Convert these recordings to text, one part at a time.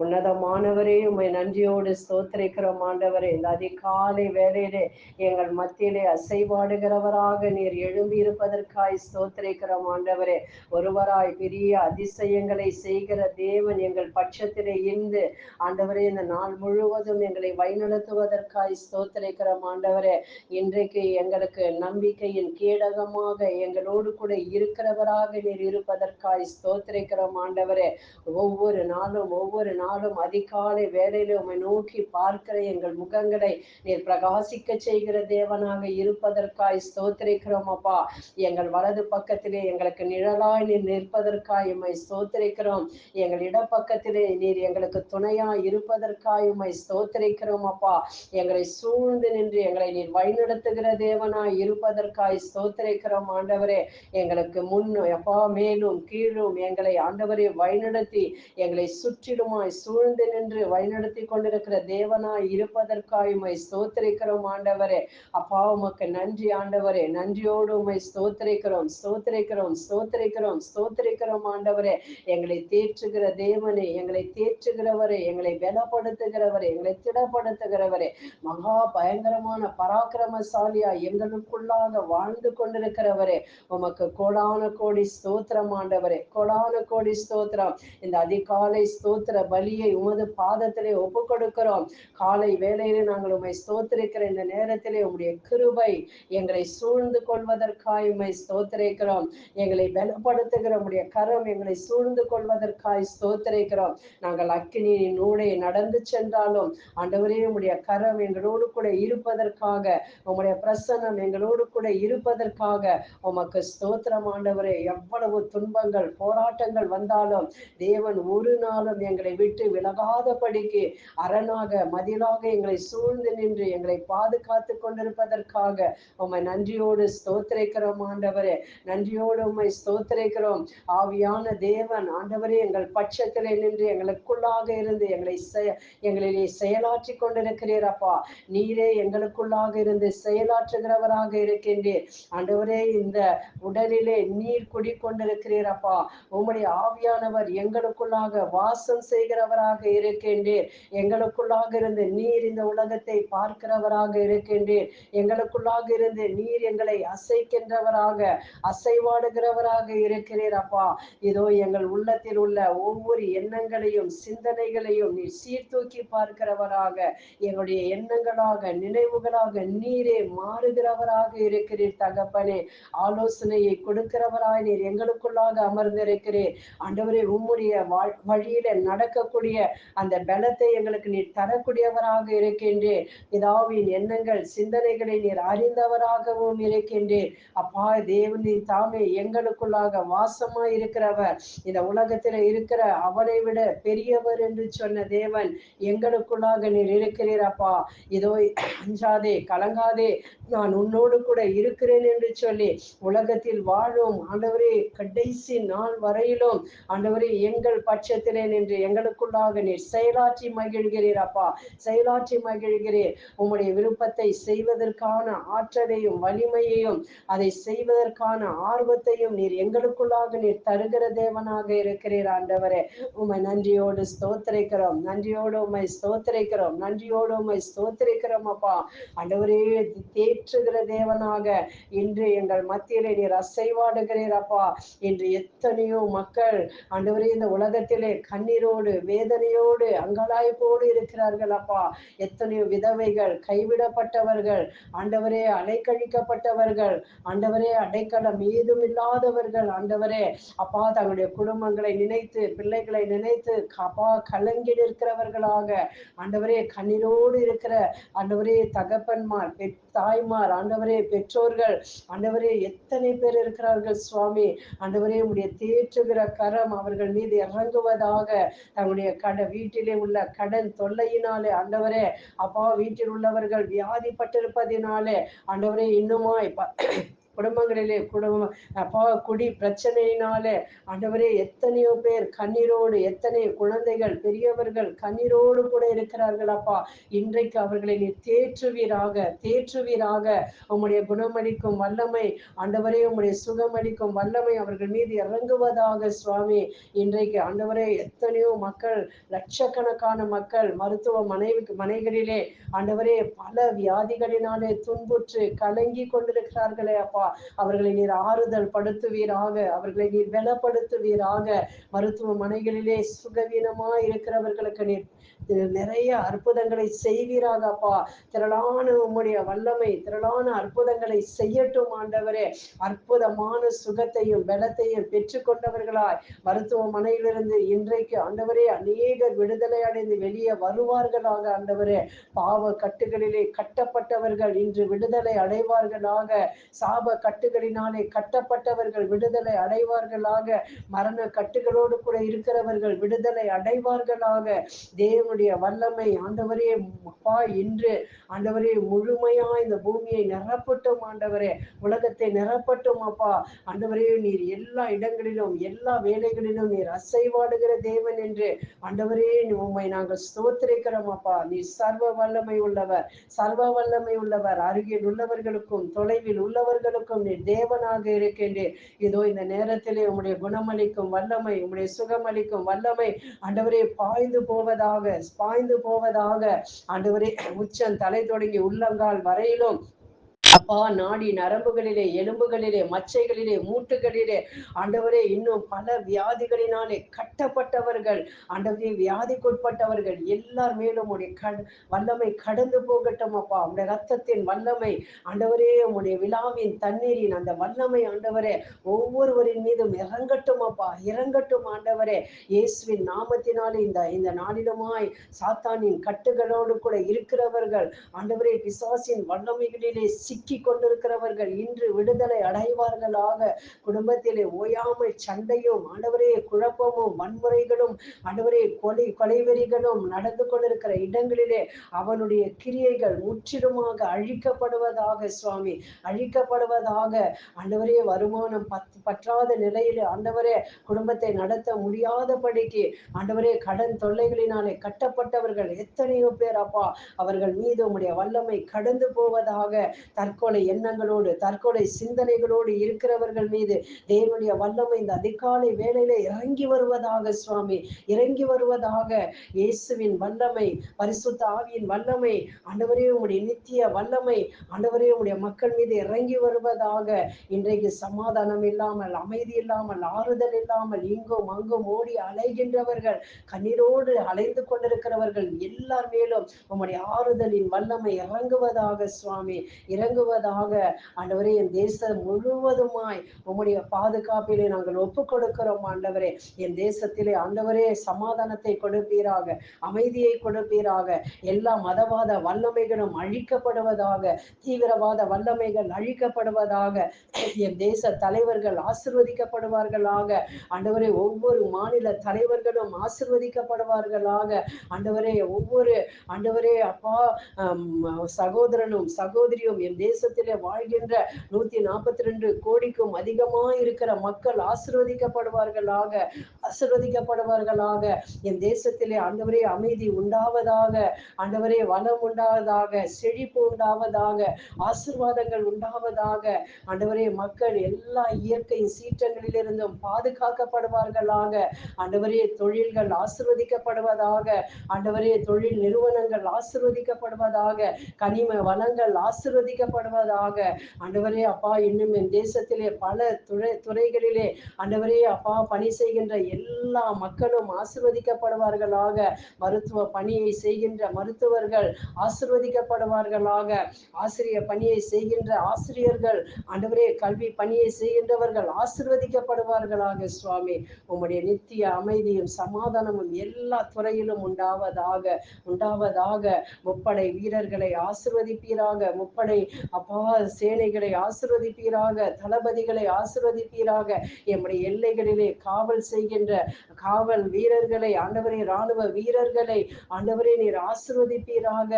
உன்னதமானவரே, உம்மை நன்றியோடு ஸ்தோத்திரிக்கிறோம் ஆண்டவரே. இந்த அதிகாலை வேளையிலே எங்கள் மத்தியிலே அசைவாடுகிறவராக நீர் எழும்பி இருப்பதற்காய் ஸ்தோத்திரிக்கிறோம் ஆண்டவரே. ஒருவராய் பெரிய அதிசயங்களை செய்கிற தேவன் எங்கள் பட்சத்திலே இருந்து ஆண்டவரே, இந்த நாள் முழுவதும் எங்களை வழிநடத்துவதற்காய் ஸ்தோத்திரிக்கிறோம் ஆண்டவரே. இன்றைக்கு எங்களுக்கு நம்பிக்கையின் கேடகமாக எங்களோடு கூட இருக்கிறவராக நீர் இருப்பதற்காய் ஸ்தோத்திரிக்கிறோம் ஆண்டவரே. ஒவ்வொரு நாளும் அதிகாலை வேளையில உம்மை நோக்கி பார்க்கிற எங்கள் முகங்களை நீர் பிரகாசிக்க செய்கிற தேவனாக இருப்பதற்காய் ஸ்தோத்திரிக்கிறோம் அப்பா. எங்கள் வலது பக்கத்திலே எங்களுக்கு நிழலாய் நீர் நிற்பதற்காய் உம்மை ஸ்தோத்திரிக்கிறோம். எங்கள் இடப்பக்கத்திலே நீர் எங்களுக்கு துணையாய் இருப்பதற்காய் உம்மை ஸ்தோத்திரிக்கிறோம் அப்பா. எங்களை சூழ்ந்து நின்று எங்களை நீர் வழிநடத்துகிற தேவனாய் இருப்பதற்காய் ஸ்தோத்திரிக்கிறோம் ஆண்டவரே. எங்களுக்கு முன் அப்பா மேலும் கீழும் எங்களை ஆண்டவரே வழிநடத்தி எங்களை சுற்றிலுமாய் சூழ்ந்து நின்று வழிநடத்தி கொண்டிருக்கிற தேவனாய் இருப்பதற்காய் உம்மை ஸ்தோத்திரிக்கிறோம் ஆண்டவரே. அப்பா உமக்கு நன்றி ஆண்டவரே. நன்றியோடு உம்மை ஸ்தோத்திரிக்கிறோம் ஸ்தோத்திரிக்கிறோம் ஸ்தோத்திரிக்கிறோம் ஸ்தோத்திரிக்கிறோம் ஆண்டவரே. எங்களை தேற்றுகிற தேவனே, எங்களை தேற்றுகிறவரே, எங்களை பலப்படுத்துகிறவரே, எங்களை திடப்படுத்துகிறவரே, மகா பயங்கரமான பராக்கிரமசாலியா எங்களுக்குள்ளாக வாழ்ந்து கொண்டிருக்கிறவரே, உமக்கு கோடான கோடி ஸ்தோத்திரம் ஆண்டவரே. கோடான கோடி ஸ்தோத்திரம். இந்த அதிகாலை ஸ்தோத்திர பலியை உமது பாதத்திலே ஒப்பு கொடுக்கிறோம். காலை வேளையிலே நாங்கள் உம்மை ஸ்தோத்திரிக்கிற இந்த நேரத்திலே உம்முடைய கிருபை எங்களை சூழ்ந்து கொள்வதற்காய் உம்மை ஸ்தோத்திரிக்கிறோம். எங்களை பலப்படுத்துகிற உம்முடைய கரம் எங்களை சூழ்ந்து கொள்வதற்காய் ஸ்தோத்திரிக்கிறோம். நாங்கள் அக்கினியின் ஊடே நடந்து சென்றாலும் ஆண்டவரே உம்முடைய கரம் எங்களோடு கூட இருப்பதற்காக, உம்முடைய பிரசன்னம் எங்களோடு கூட இருப்பதற்காக உமக்கு ஸ்தோத்திரம் ஆண்டவரே. எவ்வளவு துன்பங்கள் போராட்டங்கள் வந்தாலும் தேவன் ஒரு நாளும் எங்களை விட்டு விலகாதபடிக்கு அரணாக மதிலாக எங்களை சூழ்ந்து நின்று எங்களை பாதுகாத்து கொண்டிருப்பதற்காக உம்மை நன்றியோடு ஸ்தோத்திரிக்கிறோம் ஆண்டவரே. நன்றியோடு உம்மை ஸ்தோத்திரிக்கிறோம். ஆவியான தேவன் ஆண்டவரே எங்கள் பட்சத்திலே நின்று எங்களுக்குள்ளாக இருந்து எங்களிலே செயலாற்றி கொண்டிருக்கிறீர் அப்பா. நீரே எங்களுக்குள்ளாக இருந்து செயலாற்றுகிறவராக இருக்கின்றீர் ஆண்டவரே. இந்த உடலிலே நீர் குடிக்கொண்டிருக்கிறீர் அப்பா. உம்முடைய ஆவியானவர் எங்களுக்குள்ளாக வாசம் செய்கிறவராக இருக்கின்றீர். எங்களுக்குள்ளாக இருந்து நீர் இந்த உலகத்தை பார்க்கிறவராக இருக்கின்றீர். எங்களுக்குள்ளாக இருந்து நீர் எங்களை அசைக்கின்றவராக, அசைவாடுகிறவராக இருக்கிறீர் அப்பா. இதோ எங்கள் உள்ளத்தில் உள்ள ஒவ்வொரு எண்ணங்களையும் சிந்தனைகளையும் நீர் சீர்தூக்கி பார்க்கிறவராக, எங்களுடைய எண்ணங்களாக நினைவுகளாக நீரே மாறுகிறவராக இருக்கிறீர் தகப்பனே. ஆலோசனையை கொடுக்கிறவராய் நீர் எங்களுக்குள்ளாக அமர்ந்திருக்கிறீர் ஆண்டவரே. உம்முடைய வழியில நடக்கக்கூடிய அந்த பலத்தை எங்களுக்கு நீர் தரக்கூடியவராக இருக்கின்றீர். பிதாவின் எண்ணங்கள் சிந்தனைகளை நீர் அறிந்தவராகவும் இருக்கின்றீர் அப்பா. தேவனின் தாமே எங்களுக்குள்ளாக வாசமாய் இருக்கிறவர். இந்த உலகத்தில் இருக்கிற அவனை விட பெரியவர் என்று சொன்ன தேவன் எங்களுக்குள்ளாக நீர் இருக்கிறீர் அப்பா. இதோ அஞ்சாதே கலங்காதே, நான் உன்னோடு கூட இருக்கிறேன் என்று சொல்லி உலகத்தில் வாழும் ஆண்டவரே கடைசி நாள் வரையிலும் ஆண்டவரே எங்கள் பட்சத்திலே நின்று எங்களுக்குள்ளாக நீர் செயலாற்றி மகிழ்கிறீர் அப்பா. செயலாற்றி மகிழ்கிறீர். உம்முடைய விருப்பத்தை செய்வதற்கான ஆற்றலையும் வலிமையையும் அதை செய்வதற்கான ஆர்வத்தையும் நீர் எங்களுக்குள்ளாக நீர் தருகிற தேவனாக இருக்கிறீர் ஆண்டவரே. உம்மை நன்றியோடு ஸ்தோத்திரிக்கிறோம். நன்றியோடு உம்மை ஸ்தோத்திரிக்கிறோம். நன்றியோடு உம்மை ஸ்தோத்திரிக்கிறோம் அப்பா. ஆண்டவரே தேற்றுகிற தேவனாக இன்று எங்கள் மத்தியிலே நீர் அசைவாடுகிறீர் அப்பா. இன்று எத்தனையோ மக்கள் ஆண்டவரே இந்த உலகத்திலே கண்ணீரோடு வேதனையோடு அங்கலாய்ப்போடு இருக்கிறார்கள் அப்பா. எத்தனையோ விதவைகள், கைவிடப்பட்டவர்கள், ஆண்டவரே அலைக்கழிக்கப்பட்டவர்கள், ஆண்டவரே அடைக்கலம் ஏதும் இல்லாதவர்கள், ஆண்டவரே அப்பா தங்களுடைய குடும்பங்களை நினைத்து பிள்ளைகளை நினைத்து அப்பா கலங்கி நிற்கிறவர்களாக ஆண்டவரே கண்ணீரோடு இருக்கிற ஆண்டவரே தகப்பன்மார், தாய்மார், ஆண்டவரே பெற்றோர்கள், ஆண்டவரே எத்தனை பேர் இருக்கிறார்கள் சுவாமி. ஆண்டவரே உடைய தேற்றுகிற கரம் அவர்கள் மீது இறங்குவதாக. தங்களுடைய வீட்டிலே உள்ள கடன் தொல்லையினாலே ஆண்டவரே அப்பா, வீட்டில் உள்ளவர்கள் வியாதிப்பட்டிருப்பதினாலே ஆண்டவரே இன்னுமாய் குடும்பங்களிலே அப்பா குடி பிரச்சனையினாலே ஆண்டவரே எத்தனையோ பேர் கண்ணீரோடு, எத்தனை குழந்தைகள் பெரியவர்கள் கண்ணீரோடு கூட இருக்கிறார்கள் அப்பா. இன்றைக்கு அவர்களை நீ தேற்றுவீராக, தேற்றுவீராக. உம்முடைய குணமளிக்கும் வல்லமை ஆண்டவரே, உம்முடைய சுகமளிக்கும் வல்லமை அவர்கள் மீது இறங்குவதாக சுவாமி. இன்றைக்கு ஆண்டவரே எத்தனையோ மக்கள், லட்சக்கணக்கான மக்கள் மனைகளிலே ஆண்டவரே பல வியாதிகளினாலே துன்புற்று கலங்கி கொண்டிருக்கிறார்களே அப்பா. அவர்களை நீர் ஆறுதல் படுத்துவீராக, அவர்களை நீர் பலப்படுத்துவீராக. மருத்துவமனைகளிலே சுகவீனமாய் இருக்கிறவர்களுக்கு நீர் நிறைய அற்புதங்களை செய்வீராக அப்பா. திரளான உம்முடைய வல்லமை, திரளான அற்புதங்களை செய்யட்டும் ஆண்டவரே. அற்புதமான சுகத்தையும் பலத்தையும் பெற்றுக்கொண்டவர்களாய் மருத்துவமனையிலிருந்து இன்றைக்கு ஆண்டவரே அநேகர் விடுதலை அடைந்து வெளியே வருவார்களாக ஆண்டவரே. பாவ கட்டுகளிலே கட்டப்பட்டவர்கள் இன்று விடுதலை அடைவார்களாக. சாப கட்டுகளினாலே கட்டப்பட்டவர்கள் விடுதலை அடைவார்களாக. மரண கட்டுகளோடு கூட இருக்கிறவர்கள் விடுதலை அடைவார்களாக. தேவனுடைய வல்லமை ஆண்டவரே அப்பா இன்று ஆண்டவரே முழுமையா இந்த பூமியை நிரப்பட்டும் ஆண்டவரே. உலகத்தை நிரப்பட்டும் அப்பா. ஆண்டவரே நீர் எல்லா இடங்களிலும் எல்லா வேலைகளிலும் நீர் அசைவாடுகிற தேவன் என்று ஆண்டவரே உம்மை நாங்கள் ஸ்தோத்திரிக்கிறோம் அப்பா. நீர் சர்வ வல்லமை உள்ளவர், சர்வ வல்லமை உள்ளவர். அருகில் உள்ளவர்களுக்கும் தொலைவில் உள்ளவர்களுக்கும் நீர் தேவனாக இருக்கின்றேன். இதோ இந்த நேரத்திலே உம்முடைய குணமளிக்கும் வல்லமை, உம்முடைய சுகமளிக்கும் வல்லமை ஆண்டவரே பாய்ந்து போவதாக, பாய்ந்து போவதாக. ஆண்டவரே உச்சம் தலை தொடங்கி உள்ளங்கால் வரையிலும் அப்பா நாடி நரம்புகளிலே, எலும்புகளிலே, மச்சைகளிலே, மூட்டுகளிலே ஆண்டவரே இன்னும் பல வியாதிகளினாலே கட்டப்பட்டவர்கள், ஆண்டவரே வியாதிக்குட்பட்டவர்கள் எல்லார் மேலும் உடைய வல்லமை கடந்து போகட்டும் அப்பா. உடைய ரத்தத்தின் வல்லமை ஆண்டவரே, உடைய விழாவின் தண்ணீரின் அந்த வல்லமை ஆண்டவரே ஒவ்வொருவரின் மீதும் இறங்கட்டும் அப்பா, இறங்கட்டும் ஆண்டவரே. இயேசுவின் நாமத்தினாலே இந்த நாளிலுமாய் சாத்தானின் கட்டுகளோடு கூட இருக்கிறவர்கள் ஆண்டவரே பிசாசின் வல்லமைகளிலே சிக்கி கொண்டிருக்கிறவர்கள் இன்று விடுதலை அடைவார்களாக. குடும்பத்திலே ஓயாமல் சண்டையும் ஆண்டவரே குழப்பமும் வன்முறைகளும் ஆண்டவரே கொலைவெறிகளும் நடந்து கொண்டிருக்கிற இடங்களிலே அவனுடைய கிரியைகள் முற்றிலுமாக அழிக்கப்படுவதாக சுவாமி, அழிக்கப்படுவதாக. ஆண்டவரே வருமானம் பற்றாத நிலையிலே ஆண்டவரே குடும்பத்தை நடத்த முடியாதபடிக்கு ஆண்டவரே கடன் தொல்லைகளினாலே கட்டப்பட்டவர்கள் எத்தனையோ பேர் அப்பா. அவர்கள் மீது உம்முடைய வல்லமை கடந்து போவதாக. தற்கொலை எண்ணங்களோடு, தற்கொலை சிந்தனைகளோடு இருக்கிறவர்கள் மீது தேவனுடைய வல்லமை இந்த அதிகாலை வேளையில இறங்கி வருவதாக சுவாமி, இறங்கி வருவதாக. இயேசுவின் வல்லமை, பரிசுத்த ஆவியின் வல்லமை ஆண்டவரே உம்முடைய நித்திய வல்லமை ஆண்டவரே உம்முடைய மக்கள் மீது இறங்கி வருவதாக. இன்றைக்கு சமாதானம் இல்லாமல், அமைதி இல்லாமல், ஆறுதல் இல்லாமல் இங்கும் அங்கும் ஓடி அலைகின்றவர்கள், கண்ணீரோடு அலைந்து கொண்டிருக்கிறவர்கள் எல்லார் மேலும் உம்முடைய ஆறுதலின் வல்லமை இறங்குவதாக சுவாமி, இறங்குவதாக. ஆண்டவரே என் தேசம் முழுவதுமாய் உம்முடைய பாதுகாப்பிலே நாங்கள் ஒப்பு கொடுக்கிறோம் ஆண்டவரே. என் தேசத்திலே ஆண்டவரே சமாதானத்தை கொடுப்பீராக, அமைதியை கொடுப்பீராக. எல்லா மதவாத வல்லமைகளும் அழிக்கப்படுவதாக, தீவிரவாத வல்லமைகள் அழிக்கப்படுவதாக. என் தேச தலைவர்கள் ஆசிர்வதிக்கப்படுவார்களாக. ஆண்டவரே ஒவ்வொரு மாநில தலைவர்களும் ஆசிர்வதிக்கப்படுவார்களாக. ஆண்டவரே ஒவ்வொரு ஆண்டவரே அப்பா சகோதரனும் சகோதரியும் என் தேசத்திலே வாழ்கின்ற 142 கோடிக்கும் அதிகமாக இருக்கிற மக்கள் ஆசிர்வதிக்கப்படுவார்களாக, ஆசிர்வதிக்கப்படுவார்களாக. என் தேசத்திலே ஆண்டவரே அமைதி உண்டாவதாக, ஆண்டவரே வளம் உண்டாவதாக, செழிப்பு உண்டாவதாக, ஆசீர்வாதங்கள் உண்டாவதாக. ஆண்டவரே மக்கள் எல்லா இயற்கை சீற்றங்களிலிருந்தும் பாதுகாக்கப்படுவார்களாக. ஆண்டவரே தொழில்கள் ஆசிர்வதிக்கப்படுவதாக, ஆண்டவரே தொழில் நிறுவனங்கள் ஆசிர்வதிக்கப்படுவதாக, கனிம வளங்கள் ஆசிர்வதிக்கப்படுவதாக. ஆண்டவரே அப்பா இன்னும் என் தேசத்திலே பல துறைகளிலே ஆண்டவரே அப்பா பணி செய்கின்ற எல்லா மக்களும் ஆசிர்வதிக்கப்படுவார்களாக. மருத்துவ பணியை செய்கின்ற மருத்துவர்கள் ஆசிர்வதிக்கப்படுவார்களாக. ஆசிரியர் பணியை செய்கின்ற ஆசிரியர்கள் ஆண்டவரே கல்வி பணியை செய்கின்றவர்கள் ஆசிர்வதிக்கப்படுவார்களாக சுவாமி. உம்முடைய நித்திய அமைதியும் சமாதானமும் எல்லா துறையிலும் உண்டாவதாக, உண்டாவதாக. முப்படை வீரர்களை ஆசிர்வதிப்பீராக, முப்படை அப்பா சேனைகளை ஆசீர்வதிப்பீராக, தளபதிகளை ஆசீர்வதிப்பீராக, எம்முடைய எல்லைகளிலே காவல் செய்கின்ற காவல் வீரர்களை ஆண்டவரே, இராணுவ வீரர்களை ஆண்டவரே நீர் ஆசீர்வதிப்பீராக.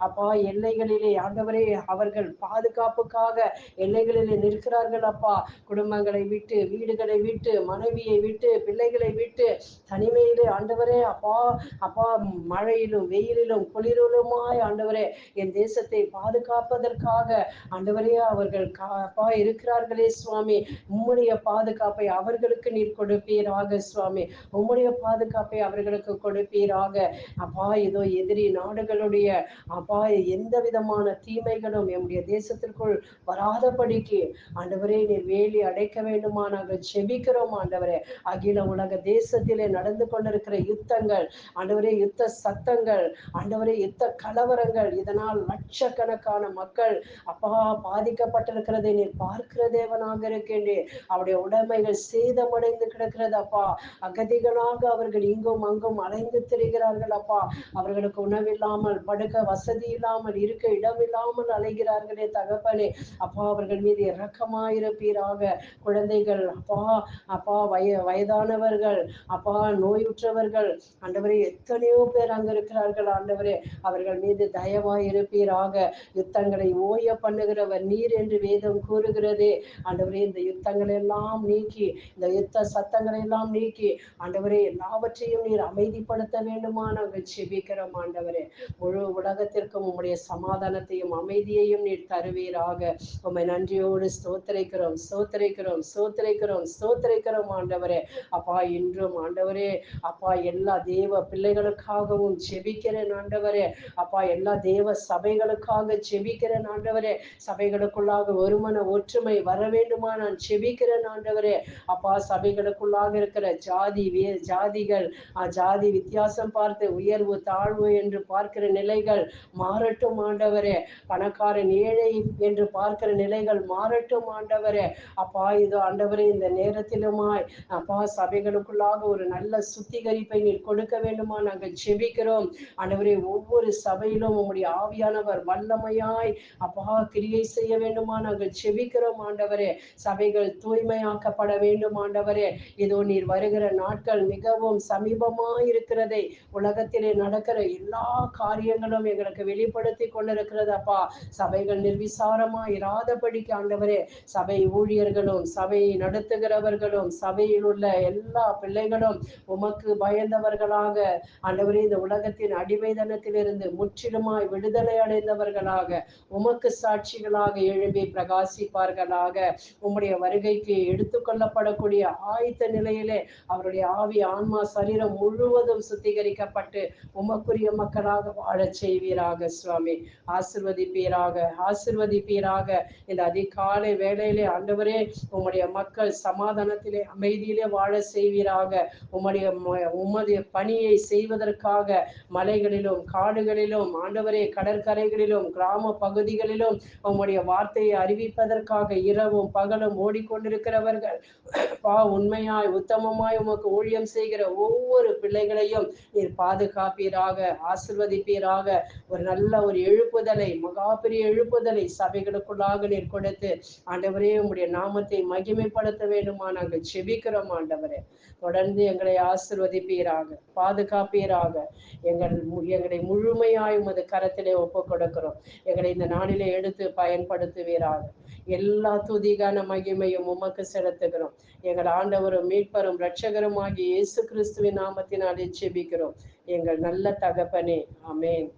அப்பா எல்லைகளிலே ஆண்டவரே அவர்கள் பாதுகாப்புக்காக எல்லைகளிலே நிற்கிறார்கள் அப்பா. குடும்பங்களை விட்டு, வீடுகளை விட்டு, மனைவியை விட்டு, பிள்ளைகளை விட்டு தனிமையிலே ஆண்டவரே அப்பா, அப்பா மழையிலும் வெயிலிலும் குளிரிலுமாய் ஆண்டவரே என் தேசத்தை பாதுகாப்பதற்காக ஆண்டவரே அவர்கள் அப்பா இருக்கிறார்களே சுவாமி. உம்முடைய பாதுகாப்பை அவர்களுக்கு நீர் கொடுப்பீராக சுவாமி. உம்முடைய பாதுகாப்பை அவர்களுக்கு கொடுப்பீராக. அப்பா இதோ எதிரி நாடுகளுடைய அப்பா எந்த விதமான தீமைகளும் எம்முடைய தேசத்திற்குள் வராதபடிக்கு ஆண்டவரே நீர் வேலி அடைக்க வேண்டுமா நாங்கள் செபிக்கிறோம் ஆண்டவரே. அகில உலக தேசத்திலே நடந்து கொண்டிருக்கிற யுத்தங்கள் ஆண்டவரே, யுத்த சத்தங்கள் ஆண்டவரே, யுத்த கலவரங்கள், இதனால் லட்சக்கணக்கான மக்கள் அப்பா பாதிக்கப்பட்டிருக்கிறதை நீர் பார்க்கிற தேவனாக இருக்கின்றேன். அவருடைய உடைமைகள் சேதமடைந்து கிடக்கிறது அப்பா. அகதிகளாக அவர்கள் இங்கும் அங்கும் அலைந்து திரிகிறார்கள் அப்பா. அவர்களுக்கு உணவில்லாமல், படுக்க வசதி இல்லாமல், இருக்க இடமில்லாமல் அலைகிறார்களே தகப்பனே. அப்பா அவர்கள் மீது இரக்கமாயிருப்பீராக. குழந்தைகள் அப்பா, அப்பா வயதானவர்கள் அப்பா, நோயுற்றவர்கள் ஆண்டவரே எத்தனையோ பேர் அங்க இருக்கிறார்கள் ஆண்டவரே. அவர்கள் மீது தயவாய் இருப்பீராக. யுத்தங்களை ஓய பண்ணுகிறவர் நீர் என்று வேதம் கூறுகிறதே ஆண்டவரே. இந்த யுத்தங்களை எல்லாம் நீக்கி, இந்த யுத்த சத்தங்களை எல்லாம் நீக்கி ஆண்டவரே எல்லாவற்றையும் நீர் அமைதிப்படுத்த வேண்டுமா நாங்கள் செபிக்கிறோம் ஆண்டவரே. முழு உலகத்திற்கும் உம்முடைய சமாதானத்தையும் அமைதியையும் நீர் தருவீராக. உம்மை நன்றியோடு ஸ்தோத்திரிக்கிறோம், ஸ்தோத்திரிக்கிறோம், ஸ்தோத்திரிக்கிறோம், ஸ்தோத்திரிக்கிறோம் ஆண்டவரே. அப்பா இன்றும் ஆண்டவரே அப்பா எல்லா தேவ பிள்ளைகளுக்காகவும் செபிக்கிறேன் ஆண்டவரே. அப்பா எல்லா தேவ சபைகளுக்காக செபிக்கிறேன் ஆண்டவரே. சபைகளுக்குள்ளாக ஒருமன ஒற்றுமை வர வேண்டுமா நான் செபிக்கிறேன் ஆண்டவரே. அப்பா சபைகளுக்குள்ளாக இருக்கிற ஜாதிகள் ஜாதி வித்தியாசம் பார்த்து உயர்வு தாழ்வு என்று பார்க்கிற நிலைகள் மாறட்டும் ஆண்டவரே. பணக்காரன் ஏழை என்று பார்க்கிற நிலைகள் மாறட்டும் ஆண்டவரே. அப்பா இது ஆண்டவரே இந்த நேரத்திலுமாய் அப்பா சபைகளுக்குள்ளாக ஒரு நல்ல சுத்திகரிப்பை நீர் கொடுக்க வேண்டுமா நாங்கள் செபிக்கிறோம் ஆண்டவரே. ஒவ்வொரு சபையிலும் உம்முடைய ஆவியானவர் வல்லமையாய் அப்பா கிரியை செய்ய வேண்டுமா நாங்கள் செபிக்கிறோம் ஆண்டவரே. சபைகள் தூய்மையாக்கப்பட வேண்டும் ஆண்டவரே. இதோ நீர் வருகிற நாட்கள் மிகவும் சமீபமாய் இருக்கிறதை உலகத்திலே நடக்கிற எல்லா காரியங்களும் எங்களுக்கு வெளிப்படுத்தி கொண்டிருக்கிறது அப்பா. சபைகள் நிர்விசாரமா இராதபடிக்கு ஆண்டவரே, சபை ஊழியர்களும் சபையை நடத்துகிறவர்களும் சபையில் உள்ள எல்லா பிள்ளைகளும் உமக்கு பயந்தவர்களாக ஆண்டவரே இந்த உலகத்தின் அடிமைதனத்திலிருந்து முற்றிலுமாய் விடுதலை அடைந்தவர்களாக உமக்கு சாட்சிகளாக எழும்பி பிரகாசிப்பார்களாக. உம்முடைய வருகைக்கு எடுத்துக்கொள்ளப்படக்கூடிய ஆயத்த நிலையிலே அவருடைய ஆவி ஆன்மா சரீரம் முழுவதும் சுத்திகரிக்கப்பட்டு உமக்குரிய மக்களாக வாழச் செய்வீராக சுவாமி. ஆசிர்வதிப்பீராக, ஆசிர்வதிப்பீராக. இந்த அதிகாலை வேளையிலே ஆண்டவரே உம்முடைய மக்கள் சமாதானத்திலே அமைதியிலே வாழ செய்வீராக. உம்முடைய பணியை செய்வதற்காக மலைகளிலும் காடுகளிலும் ஆண்டவரே கடற்கரைகளிலும் கிராம பகுதிகளிலும் உம்முடைய வார்த்தையை அறிவிப்பதற்காக இரவும் பகலும் ஓடிக்கொண்டிருக்கிறவர்கள் உண்மையாய் உத்தமமாய் உமக்கு ஊழியம் செய்கிற ஒவ்வொரு பிள்ளைகளையும் நீர் பாதுகாப்பீராக, ஆசிர்வதிப்பீராக. ஒரு நல்ல ஒரு எழுப்புதலை, மகா பெரிய எழுப்புதலை சபைகளுக்குள்ளாக நீர் கொடுத்து ஆண்டவரே உம்முடைய நாமத்தை மகிமைப்படுத்த வேண்டுமா நாங்கள் செபிக்கிறோம் ஆண்டவரே. தொடர்ந்து எங்களை ஆசிர்வதிப்பீராக, பாதுகாப்பீராக. எங்களை முழுமையாய் உமது கரத்திலே ஒப்பு கொடுக்கிறோம். எங்களை இந்த நாளிலே எடுத்து பயன்படுத்துவீராக. எல்லா துதிகான மகிமையும் உமக்கு செலுத்துகிறோம். எங்கள் ஆண்டவரும் மீட்பரும் இரட்சகரும் ஆகிய இயேசு கிறிஸ்துவின் நாமத்தினாலே ஜெபிக்கிறோம் எங்கள் நல்ல தகப்பனே. ஆமென்.